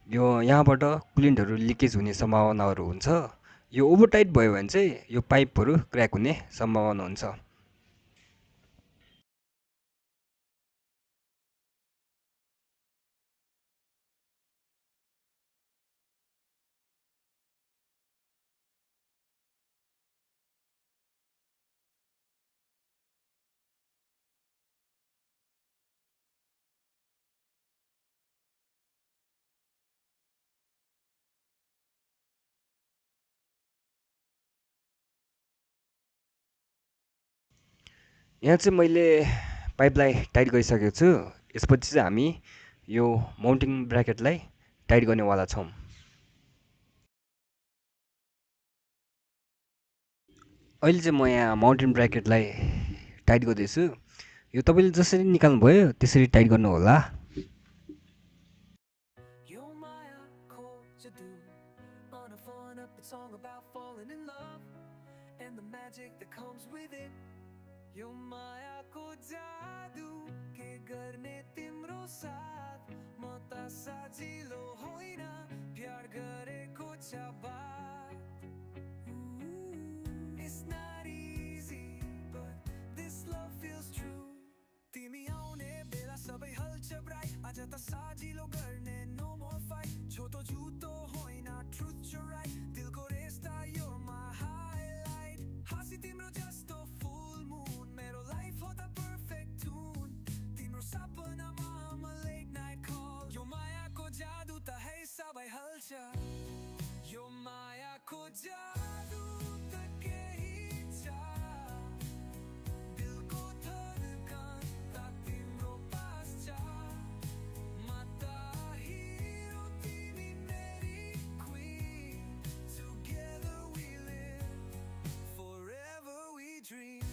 यो यहाँबाट कुलेन्टहरू लिकेज हुने सम्भावनाहरू हुन्छ। यो ओभर टाइट भयो भने चाहिँ यो पाइपहरू क्र्याक हुने सम्भावना हुन्छ। यहाँ चाहिँ मैले पाइपलाई टाइट गरिसकेको छु। यसपछि चाहिँ हामी यो माउन्टिङ ब्र्याकेटलाई टाइट गर्नेवाला छौँ। अहिले चाहिँ म यहाँ माउन्टेन ब्र्याकेटलाई टाइट गर्दैछु। यो तपाईँले जसरी निकाल्नुभयो त्यसरी टाइट गर्नु होला। यो मायाको जादु on a fun upbeat song about falling in love and the magic that comes with it. यो मायाको जादु के गर्ने तिम्रो साथ म त सजिलो होइन प्यार गरेको छ बात It's not easy but this love feels true तिमी आउने बेला सबै हल्छ ब्राइट आज त सजिलो गर्ने no more fight छोटो झुटो होइन truth you're right दिलको रेस्ता you're my highlight हाँसी तिम्रो जस्तो full moon मेरो life हो त perfect tune तिम्रो सपनामा I'm a late night call यो मायाको जादु त है सबै हल्छ यो मायाको जादु त केही छ दिलको धडकन त तिम्रो पास छ म त हिरो तिमी मेरी queen together we live forever we dream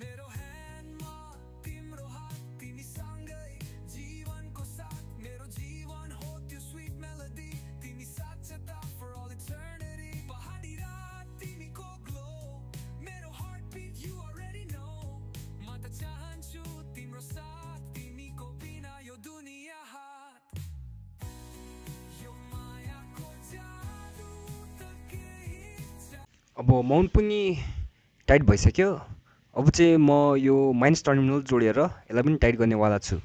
मेरो ह्यान्डमा तिम्रो हात तिमी सँगै जीवनको साथ मेरो जीवन हो त्यो स्वीट मेलोडी तिमी साक्षता for all eternity पहाडी रात तिमीको ग्लो मेरो heart beet you already know म त चाहन्छु तिम्रो साथ तिमीको बिना यो दुनिया हात यो मायाको जादु त केही छ अब माउन्ट पनि टाइट भइसक्यो। अब चाहिँ म यो माइनस टर्मिनल जोडेर यसलाई पनि टाइट गर्नेवाला छु।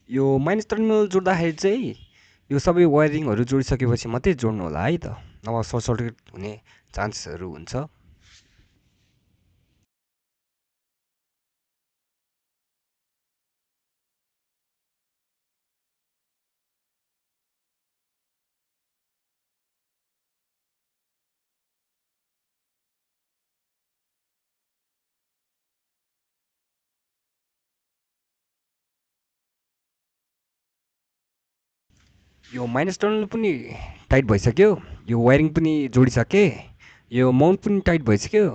यो माइनस टर्मिनल जोड्दाखेरि चाहिँ यो सबै वायरिङहरू जोडिसकेपछि मात्रै जोड्नु होला है त, नभए सर्ट सर्किट हुने चान्सेसहरू हुन्छ। यो माइनस टर्मिनल पनि टाइट भइसक्यो, यो वायरिङ पनि जोडिसकेँ, यो माउन्ट पनि टाइट भइसक्यो।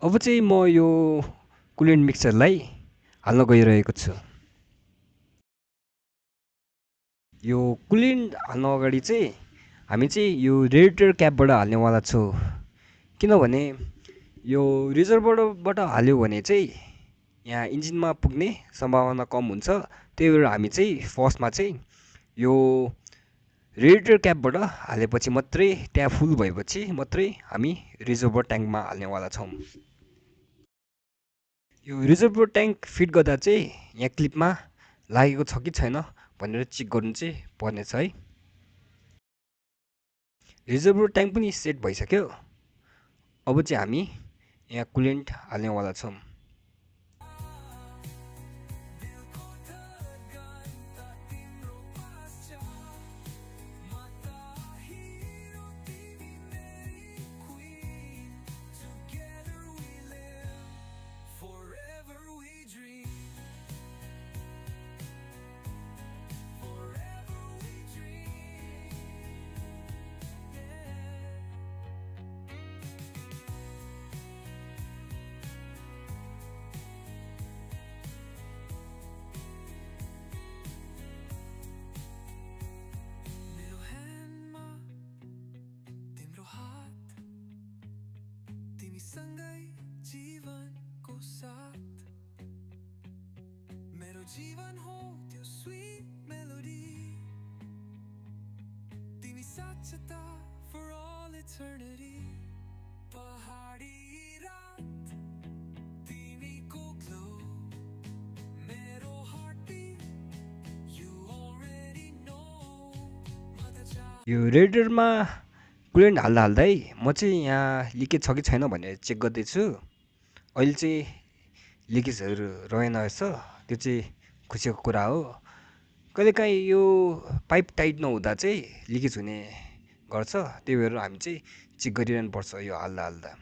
अब चाहिँ म यो कुलेन्ट मिक्सरलाई हाल्न गइरहेको छु। यो कुलेन्ट हाल्न अगाडि चाहिँ हामी चाहिँ यो रेडिएटर क्यापबाट हाल्नेवाला छौँ, किनभने यो रिजर्भरबाट हाल्यो भने चाहिँ यहाँ इन्जिनमा पुग्ने सम्भावना कम हुन्छ। त्यही भएर हामी चाहिँ फर्स्टमा चाहिँ यो रेडिएटर क्यापबाट हालेपछि मात्रै, त्यहाँ फुल भएपछि मात्रै हामी रिजर्भर ट्याङ्कमा हाल्नेवाला छौँ। यो रिजर्भर ट्याङ्क फिट गर्दा चाहिँ यहाँ क्लिपमा लागेको छ कि छैन भनेर चेक गर्नु चाहिँ पर्नेछ है। रिजर्भर ट्याङ्क पनि सेट भइसक्यो। अब चाहिँ हामी यहाँ कुलेन्ट हाल्नेवाला छौँ। सँगै जीवनको साथ मेरो जीवन हो त्यो स्वीट मेलोडी तिमी साक्षता for all eternity पहाडी रात तिमीको ग्लो मेरो heartbeat you already know यो रेडिएटरमा कुलेन्ट हाल्दा हाल्दै म चाहिँ यहाँ लिकेज छ कि छैन भनेर चेक गर्दैछु। अहिले चाहिँ लिकेजहरू रहेन रहेछ, त्यो चाहिँ खुसीको कुरा हो। कहिलेकाहीँ यो पाइप टाइट नहुँदा चाहिँ लिकेज हुने गर्छ, त्यही भएर हामी चाहिँ चेक गरिरहनु पर्छ यो हाल्दा हाल्दा।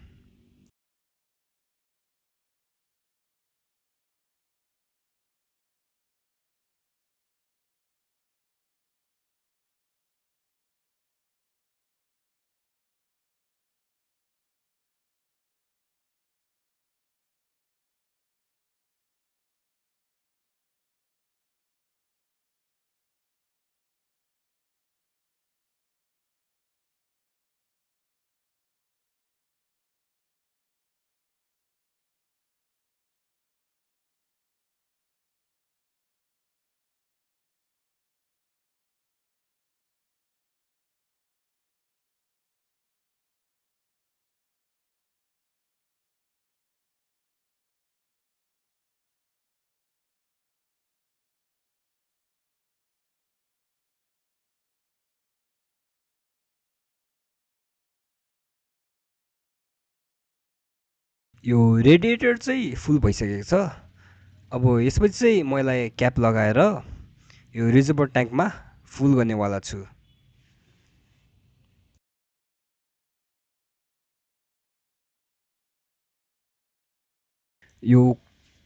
यो रेडिएटर चाहिँ फुल भइसकेको छ। अब यसपछि चाहिँ म यसलाई क्याप लगाएर यो रिजर्भर ट्याङ्कमा फुल गर्नेवाला छु। यो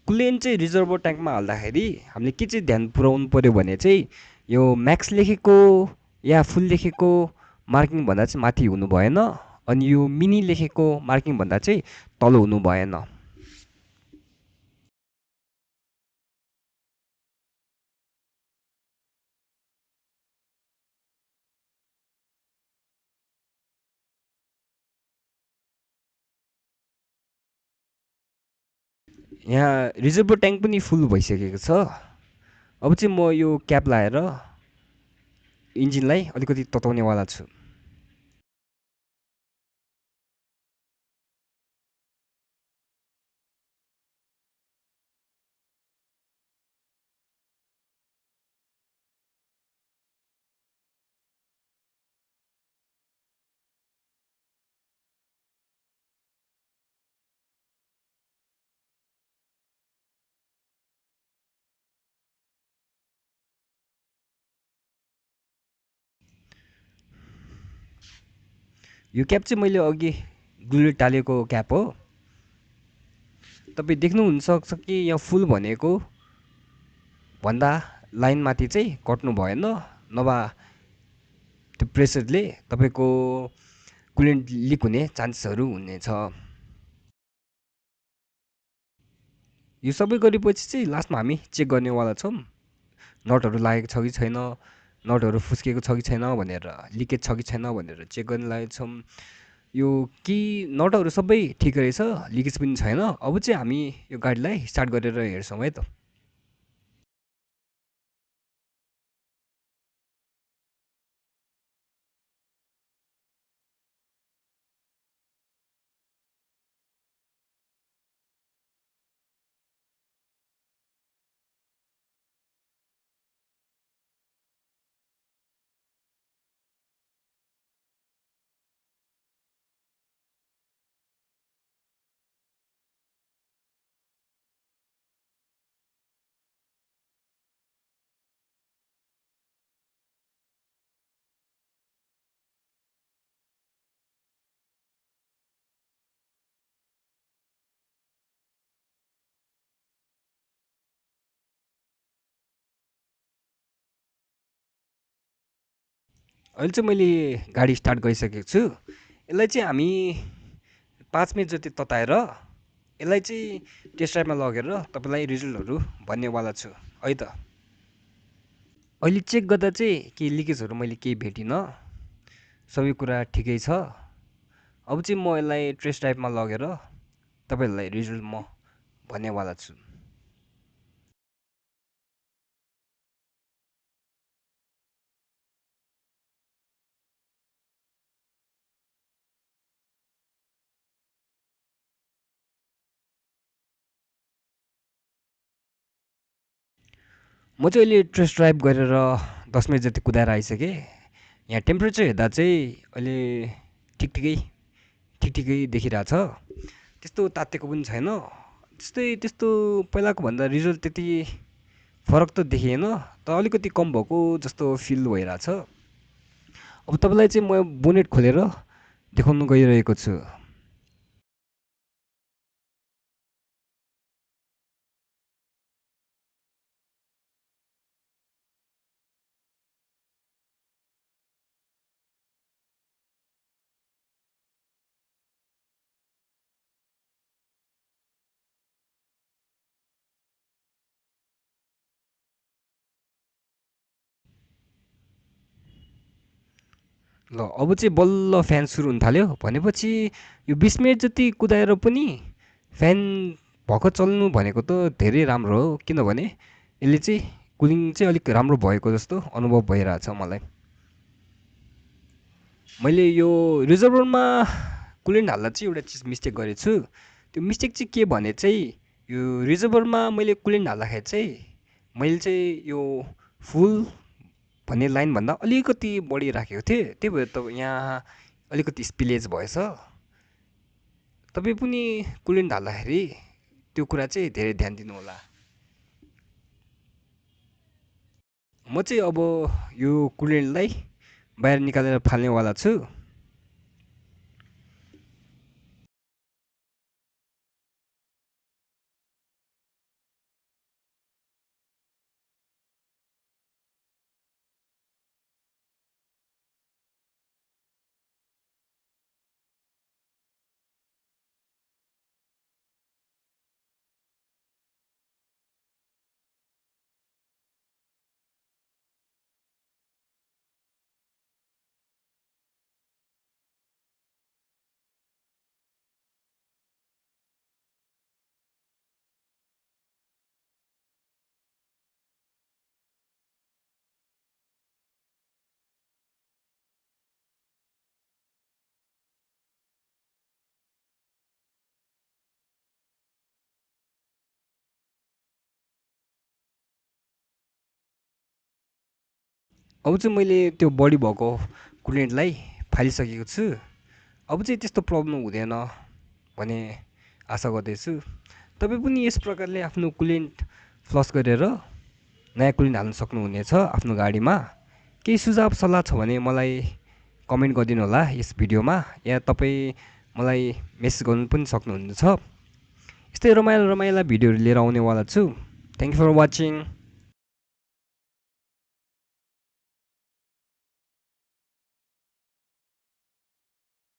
कुलेन्ट चाहिँ रिजर्भर ट्याङ्कमा हाल्दाखेरि हामीले के चाहिँ ध्यान पुऱ्याउनु पऱ्यो भने चाहिँ यो म्याक्स लेखेको या फुल लेखेको मार्किङ भन्दा चाहिँ माथि हुनु भएन, अनि यो मिनी लेखेको मार्किङ भन्दा चाहिँ तल हुनु भएन। यहाँ रिजर्भर ट्याङ्क पनि फुल भइसकेको छ। अब चाहिँ म यो क्याप लाएर इन्जिनलाई अलिकति तताउनेवाला छु। यो क्याप चाहिँ मैले अघि ग्लुले टालेको क्याप हो। तपाईँ देख्नु हुनसक्छ कि यहाँ फुल भनेको भन्दा लाइनमाथि चाहिँ कट्नु भएन, नभए त्यो प्रेसरले तपाईँको कुलेन्ट लिक हुने चान्सेसहरू हुनेछ। यो सबै गरेपछि चाहिँ लास्टमा हामी चेक गर्नेवाला छौँ नटहरू लागेको छ कि छैन, नटहरू फुस्किएको छ कि छैन भनेर, लिकेज छ कि छैन भनेर चेक गर्न लागेको छौँ। यो कि नटहरू सबै ठिक रहेछ, लिकेज पनि छैन, अब चाहिँ हामी यो गाडीलाई स्टार्ट गरेर हेर्छौँ है त। अहिले चाहिँ मैले गाडी स्टार्ट गरिसकेको छु। यसलाई चाहिँ हामी 5 मिनट जति तताएर यसलाई चाहिँ टेस्ट ड्राइभमा लगेर तपाईँलाई रिजल्टहरू भन्नेवाला छु है त। अहिले चेक गर्दा चाहिँ केही लिकेजहरू मैले केही भेटिनँ, सबै कुरा ठिकै छ। अब चाहिँ म यसलाई टेस्ट ड्राइभमा लगेर तपाईँहरूलाई रिजल्ट म भन्नेवाला छु। म चाहिँ अहिले टेस्ट ड्राइभ गरेर 10 मिनट जति कुदाएर आइसकेँ। यहाँ टेम्परेचर हेर्दा चाहिँ अहिले ठिक ठिकै देखिरहेछ, त्यस्तो तातेको पनि छैन। त्यस्तो पहिलाको भन्दा रिजल्ट त्यति फरक त देखिएन, तर अलिकति कम भएको जस्तो फिल भइरहेछ। अब तपाईँलाई चाहिँ म बोनेट खोलेर देखाउन गइरहेको छु। ल अब चाहिँ बल्ल फ्यान सुरु हुन थाल्यो भनेपछि यो 20 मिनट जति कुदाएर पनि फ्यान भर्खर चल्नु भनेको त धेरै राम्रो हो, किनभने यसले चाहिँ कुलिङ चाहिँ अलिक राम्रो भएको जस्तो अनुभव भइरहेछ मलाई। मैले यो रिजर्भरमा कुलेन्ट हाल्दा चाहिँ एउटा चिज मिस्टेक गरेको छु। त्यो मिस्टेक चाहिँ के भने चाहिँ यो रिजर्भरमा मैले कुलेन्ट हाल्दाखेरि चाहिँ मैले चाहिँ यो फुल भन्ने लाइनभन्दा अलिकति बढी राखेको थिएँ, त्यही भएर त यहाँ अलिकति स्पिलेज भएछ। तपाईँ पनि कुलेन्ट हाल्दाखेरि त्यो कुरा चाहिँ धेरै ध्यान दिनुहोला। म चाहिँ अब यो कुलेन्टलाई बाहिर निकालेर फाल्नेवाला छु। अब चाहिँ मैले त्यो बडी भएको कुलेन्टलाई फालिसकेको छु। अब चाहिँ त्यस्तो प्रब्लम हुँदैन भन्ने आशा गर्दैछु। तपाईँ पनि यस प्रकारले आफ्नो कुलेन्ट फ्लस गरेर नयाँ कुलेन्ट हाल्न सक्नुहुनेछ आफ्नो गाडीमा। केही सुझाव सल्लाह छ भने मलाई कमेन्ट गरिदिनु होला यस भिडियोमा, या तपाईँ मलाई मेसेज गर्नु पनि सक्नुहुनेछ। यस्तै रमाइला भिडियोहरू लिएर आउनेवाला छु। Thank you for watching.